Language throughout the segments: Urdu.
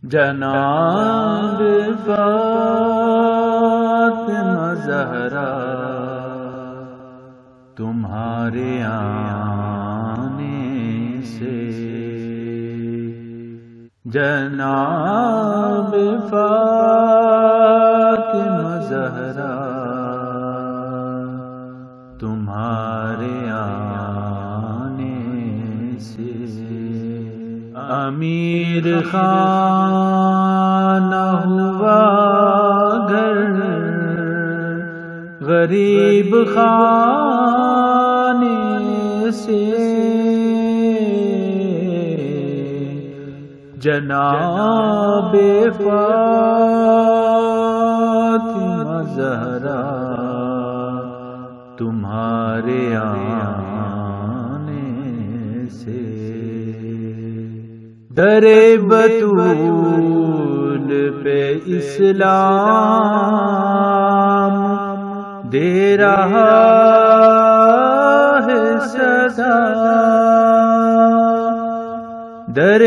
جناب فاطمہ زہرا تمہارے آنے سے، جناب فاطمہ زہرا تمہارے آنے سے، امیر خانہ ہوا گھر غریب خانے سے، جناب فاطمہ زہرا تمہارے آنے سے، در بطول پہ اسلام دے رہا ہے صدا، در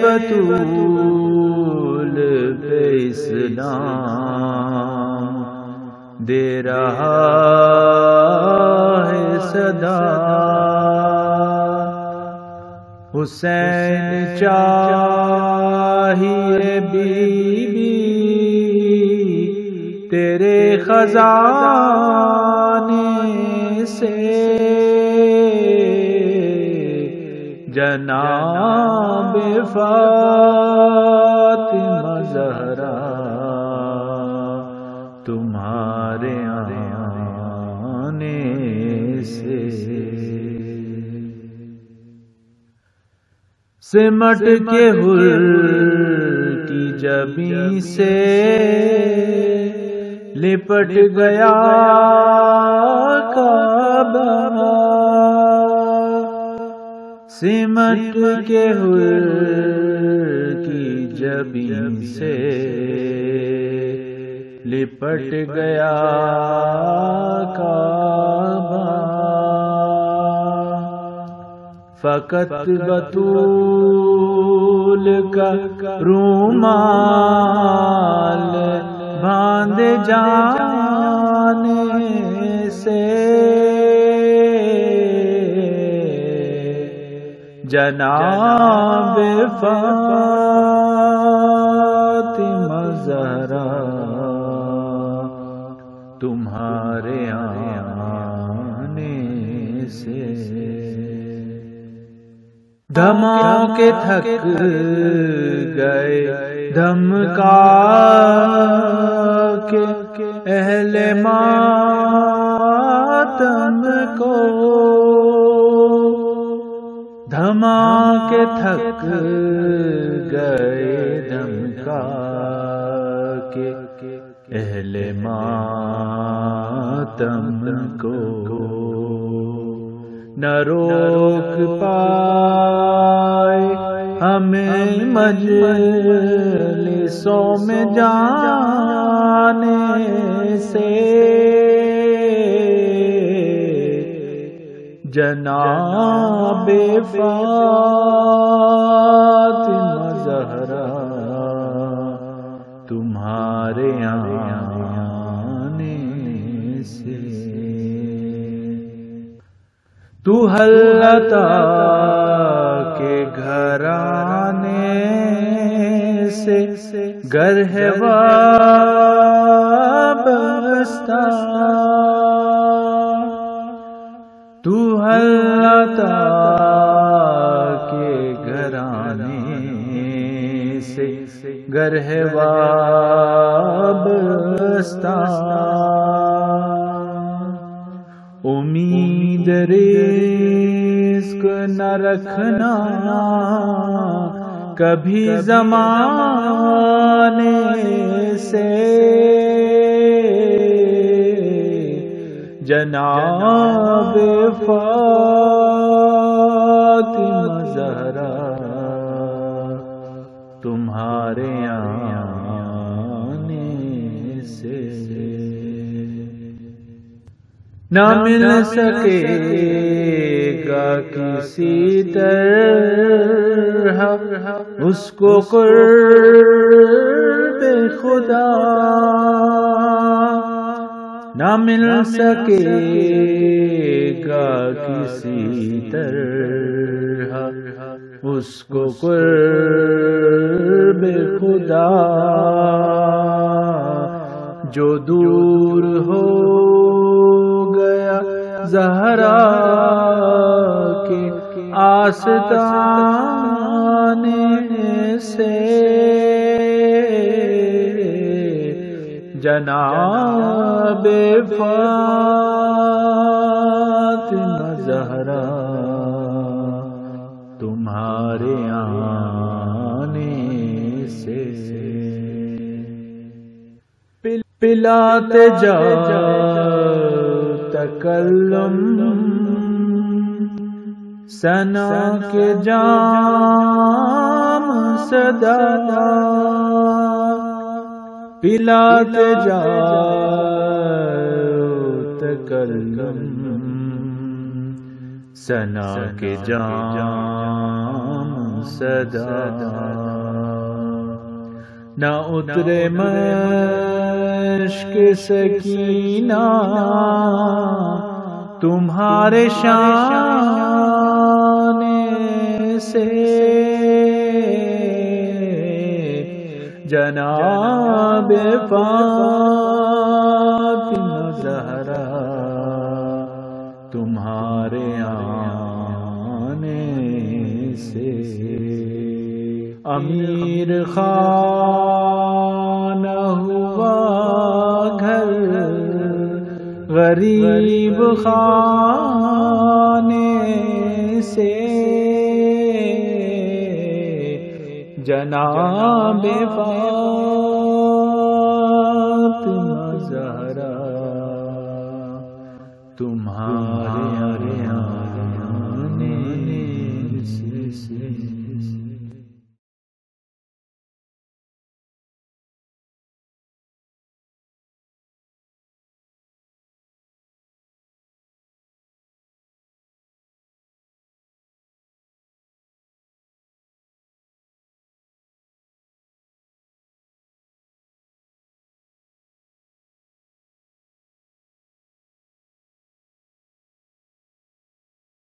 بطول پہ اسلام دے رہا ہے صدا، حسین چاہیے بی بی تیرے خزانے سے، جناب فاطمہ زہرا تمہارے آنے سے، سمٹ کے حر کی جبیں سے لپٹ گیا کعبہ، سمٹ کے حر کی جبیں سے لپٹ گیا کعبہ، فقط بطول کا رومال باندھے جانے سے، جناب فاطمہ زہرا تمہارے آنے سے، دھماکے تھک گئے دھمکا کے اہل ماتم کو، دھماکے تھک گئے دھمکا کے اہل ماتم کو، نہ روک پائے ہمیں مجلسوں میں جانے سے، جناب فاطمہ زہرا تمہارے آنے سے، تو حلتا کے گھرانے سے گر ہے وابستہ، تو حلتا کے گھرانے سے گر ہے وابستہ، امید رزق نہ رکھنا کبھی زمانے سے، جناب فاطمہ زہرا تمہارے آنے سے، نہ مل سکے گا کسی طرح اس کو قرب خدا نہ مل سکے گا کسی طرح اس کو قرب خدا جو دور ہو گیا زہرا کے آستانے سے جناب فاطمہ زہرا تمہارے آنے سے پلاتے جاؤ تکلم ثنا کے جام صدا پلاتے جاؤ تکلم ثنا کے جام صدا نہ اترے مشک سکینہ تمہارے شان سے جناب فاطمہ زہرا تمہارے آنے سے امیر خانہ ہوا گھر غریب خانے سے جناب فاطمہ زہرا تمہارے آنے سے